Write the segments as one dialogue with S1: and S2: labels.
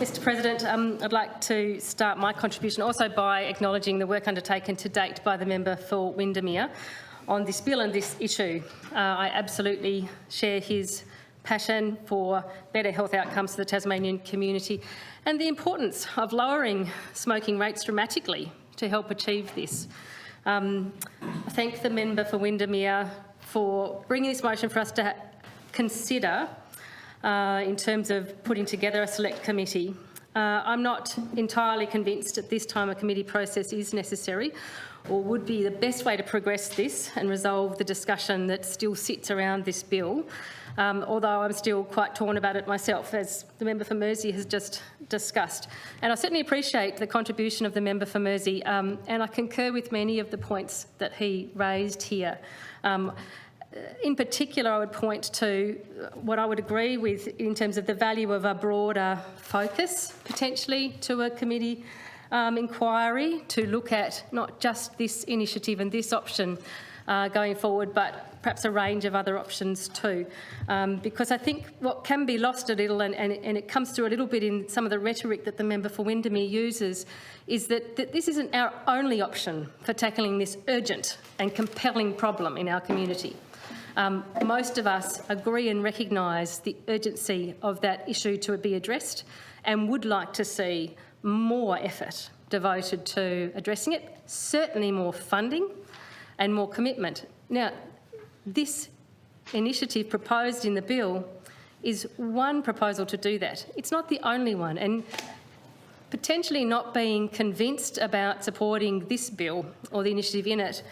S1: Mr President. I'd like to start my contribution also by acknowledging the work undertaken to date by the member for Windermere on this bill and this issue. I absolutely share his passion for better health outcomes for the Tasmanian community and the importance of lowering smoking rates dramatically to help achieve this. I thank the member for Windermere for bringing this motion for us to consider in terms of putting together a select committee. I'm not entirely convinced at this time a committee process is necessary or would be the best way to progress this and resolve the discussion that still sits around this bill, although I'm still quite torn about it myself, as the member for Mersey has just discussed. And I certainly appreciate the contribution of the member for Mersey, and I concur with many of the points that he raised here. In particular, I would point to what I would agree with in terms of the value of a broader focus, potentially, to a committee inquiry to look at not just this initiative and this option going forward, but perhaps a range of other options too. Because I think what can be lost a little, and it comes through a little bit in some of the rhetoric that the member for Windermere uses, is that this isn't our only option for tackling this urgent and compelling problem in our community. Most of us agree and recognise the urgency of that issue to be addressed and would like to see more effort devoted to addressing it, certainly more funding and more commitment. Now, this initiative proposed in the bill is one proposal to do that. It's not the only one, and potentially not being convinced about supporting this bill or the initiative in it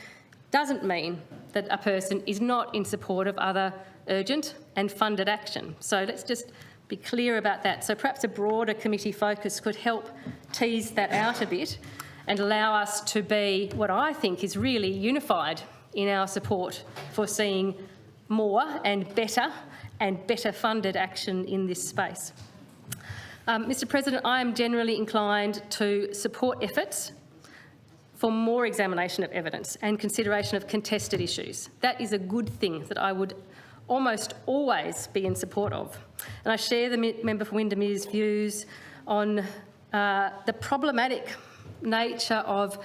S1: doesn't mean that a person is not in support of other urgent and funded action. So let's just be clear about that. So perhaps a broader committee focus could help tease that out a bit and allow us to be what I think is really unified in our support for seeing more and better funded action in this space. Mr President, I am generally inclined to support efforts for more examination of evidence and consideration of contested issues. That is a good thing that I would almost always be in support of. And I share the member for Windermere's views on the problematic nature of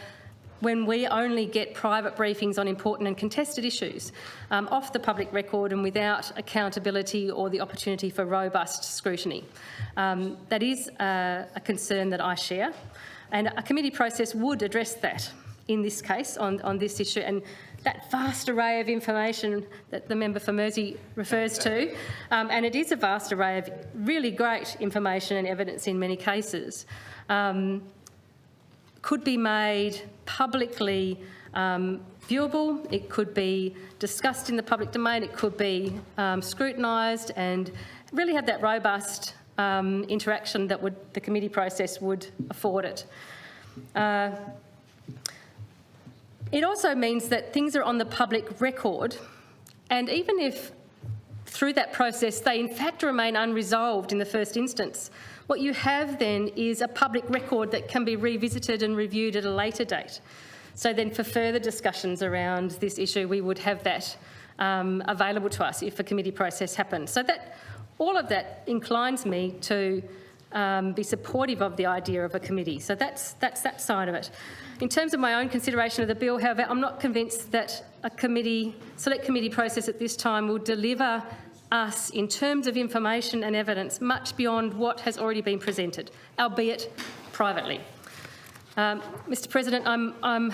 S1: when we only get private briefings on important and contested issues off the public record and without accountability or the opportunity for robust scrutiny. That is a concern that I share, and a committee process would address that in this case on this issue, and that vast array of information that the member for Mersey refers to, and it is a vast array of really great information and evidence in many cases, could be made publicly viewable, it could be discussed in the public domain, it could be scrutinised and really have that robust interaction that the committee process would afford it. It also means that things are on the public record, and even if through that process they in fact remain unresolved in the first instance, what you have then is a public record that can be revisited and reviewed at a later date. So then for further discussions around this issue, we would have that available to us if a committee process happens. So that all of that inclines me to be supportive of the idea of a committee. So that's that side of it. In terms of my own consideration of the bill, however, I'm not convinced that a select committee process at this time will deliver us, in terms of information and evidence, much beyond what has already been presented, albeit privately. Mr President, I'm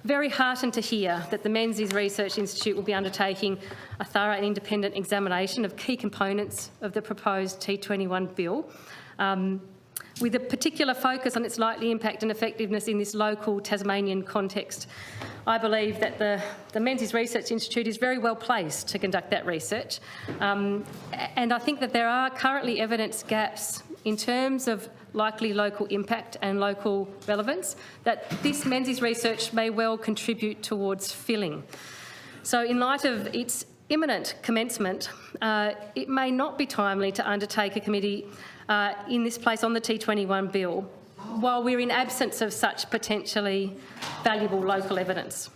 S1: very heartened to hear that the Menzies Research Institute will be undertaking a thorough and independent examination of key components of the proposed T21 bill, with a particular focus on its likely impact and effectiveness in this local Tasmanian context. I believe that the Menzies Research Institute is very well placed to conduct that research, and I think that there are currently evidence gaps in terms of likely local impact and local relevance that this Menzies research may well contribute towards filling. So in light of its imminent commencement, it may not be timely to undertake a committee in this place on the T21 bill while we're in absence of such potentially valuable local evidence.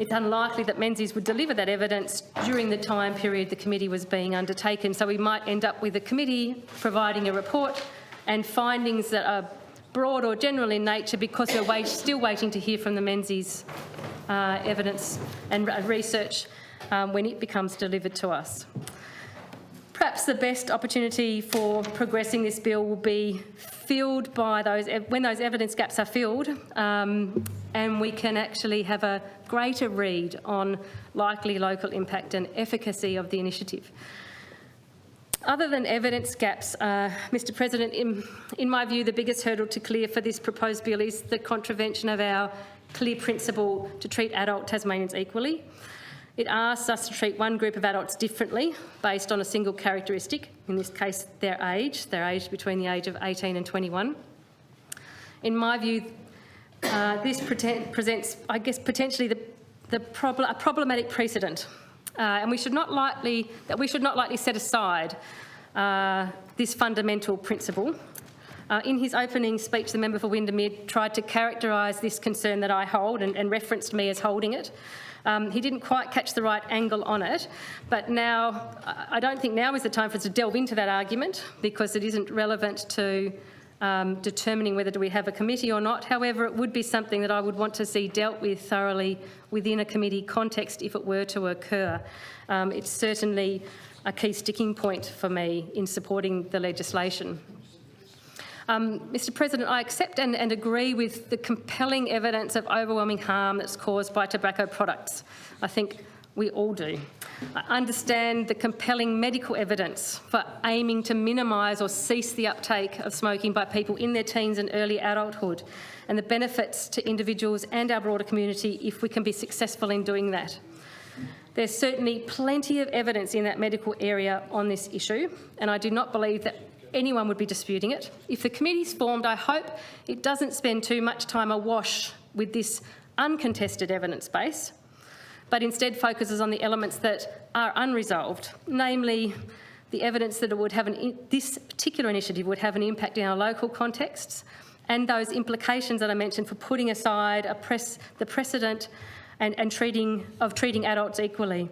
S1: It's unlikely that Menzies would deliver that evidence during the time period the committee was being undertaken, so we might end up with a committee providing a report and findings that are broad or general in nature, because we're still waiting to hear from the Menzies evidence and research when it becomes delivered to us. Perhaps the best opportunity for progressing this bill will be filled by when those evidence gaps are filled, and we can actually have a greater read on likely local impact and efficacy of the initiative. Other than evidence gaps, Mr President, in my view, the biggest hurdle to clear for this proposed bill is the contravention of our clear principle to treat adult Tasmanians equally. It asks us to treat one group of adults differently based on a single characteristic, in this case their age. They're aged between the age of 18 and 21. In my view, this presents, I guess, potentially a problematic precedent, and we should not lightly set aside this fundamental principle. In his opening speech, the member for Windermere tried to characterise this concern that I hold and referenced me as holding it. He didn't quite catch the right angle on it, but now I don't think now is the time for us to delve into that argument, because it isn't relevant to determining whether do we have a committee or not. However, it would be something that I would want to see dealt with thoroughly within a committee context if it were to occur. It's certainly a key sticking point for me in supporting the legislation. Mr President, I accept and agree with the compelling evidence of overwhelming harm that's caused by tobacco products. I think we all do. I understand the compelling medical evidence for aiming to minimise or cease the uptake of smoking by people in their teens and early adulthood, and the benefits to individuals and our broader community if we can be successful in doing that. There's certainly plenty of evidence in that medical area on this issue, and I do not believe that anyone would be disputing it. If the committee's formed, I hope it doesn't spend too much time awash with this uncontested evidence base, but instead focuses on the elements that are unresolved, namely the evidence that it would have this particular initiative would have an impact in our local contexts, and those implications that I mentioned for putting aside the precedent and treating adults equally.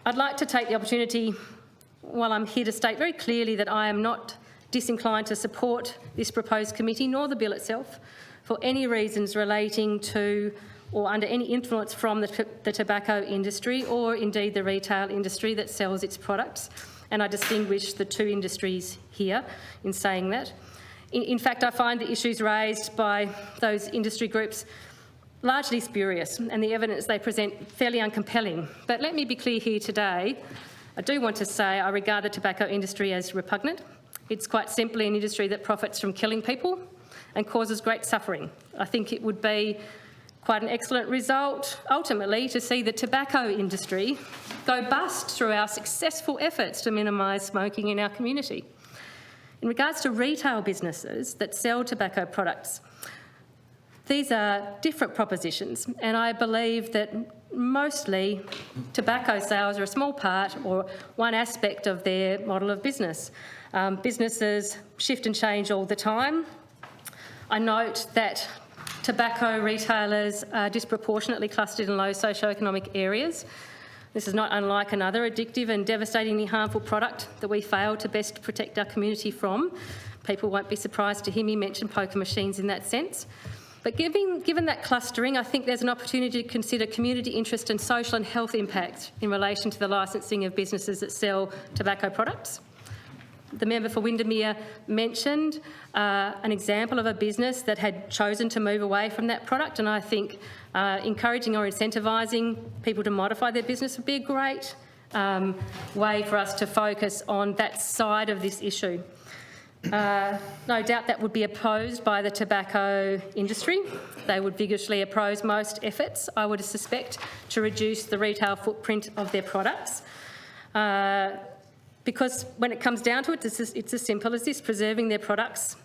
S1: I'd like to take the opportunity while I'm here to state very clearly that I am not disinclined to support this proposed committee, nor the bill itself, for any reasons relating to or under any influence from the tobacco industry, or indeed the retail industry that sells its products. And I distinguish the two industries here in saying that. In fact, I find the issues raised by those industry groups largely spurious, and the evidence they present fairly uncompelling. But let me be clear here today, I do want to say I regard the tobacco industry as repugnant. It's quite simply an industry that profits from killing people and causes great suffering. I think it would be quite an excellent result, ultimately, to see the tobacco industry go bust through our successful efforts to minimise smoking in our community. In regards to retail businesses that sell tobacco products, these are different propositions, and I believe that mostly tobacco sales are a small part or one aspect of their model of business. Businesses shift and change all the time. I note that tobacco retailers are disproportionately clustered in low socioeconomic areas. This is not unlike another addictive and devastatingly harmful product that we fail to best protect our community from. People won't be surprised to hear me mention poker machines in that sense. But given that clustering, I think there's an opportunity to consider community interest and social and health impact in relation to the licensing of businesses that sell tobacco products. The member for Windermere mentioned an example of a business that had chosen to move away from that product, and I think encouraging or incentivising people to modify their business would be a great way for us to focus on that side of this issue. No doubt that would be opposed by the tobacco industry. They would vigorously oppose most efforts, I would suspect, to reduce the retail footprint of their products. Because when it comes down to it, it's as simple as this: preserving their products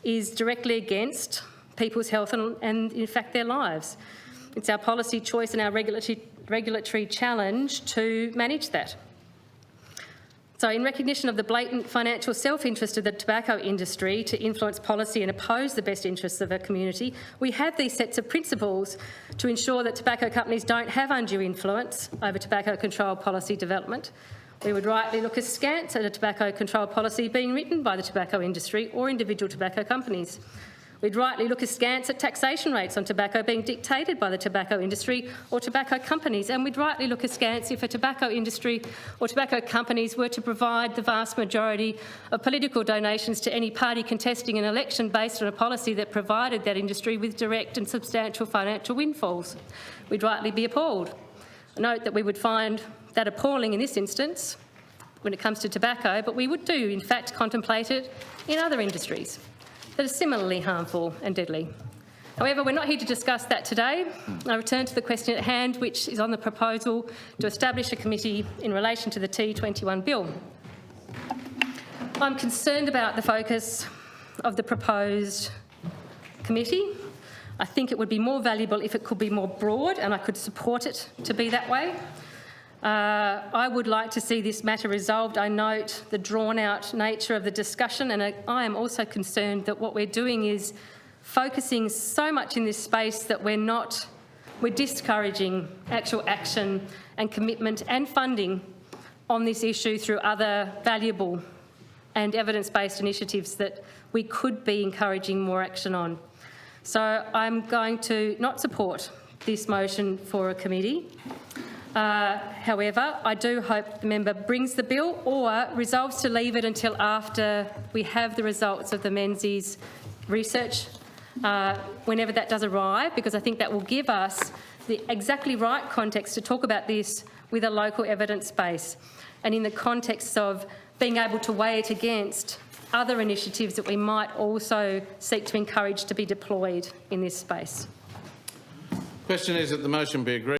S1: is directly against people's health and in fact, their lives. It's our policy choice and our regulatory challenge to manage that. So in recognition of the blatant financial self-interest of the tobacco industry to influence policy and oppose the best interests of a community, we have these sets of principles to ensure that tobacco companies don't have undue influence over tobacco control policy development. We would rightly look askance at a tobacco control policy being written by the tobacco industry or individual tobacco companies. We'd rightly look askance at taxation rates on tobacco being dictated by the tobacco industry or tobacco companies, and we'd rightly look askance if a tobacco industry or tobacco companies were to provide the vast majority of political donations to any party contesting an election based on a policy that provided that industry with direct and substantial financial windfalls. We'd rightly be appalled. Note that we would find that appalling in this instance when it comes to tobacco, but we would do in fact contemplate it in other industries that are similarly harmful and deadly. However, we're not here to discuss that today. I return to the question at hand, which is on the proposal to establish a committee in relation to the T21 bill. I'm concerned about the focus of the proposed committee. I think it would be more valuable if it could be more broad, and I could support it to be that way. I would like to see this matter resolved. I note the drawn-out nature of the discussion, and I am also concerned that what we're doing is focusing so much in this space that we're discouraging actual action and commitment and funding on this issue through other valuable and evidence-based initiatives that we could be encouraging more action on. So I'm going to not support this motion for a committee. However, I do hope the member brings the bill or resolves to leave it until after we have the results of the Menzies research, whenever that does arrive, because I think that will give us the exactly right context to talk about this with a local evidence base and in the context of being able to weigh it against other initiatives that we might also seek to encourage to be deployed in this space.
S2: Question is that the motion be agreed.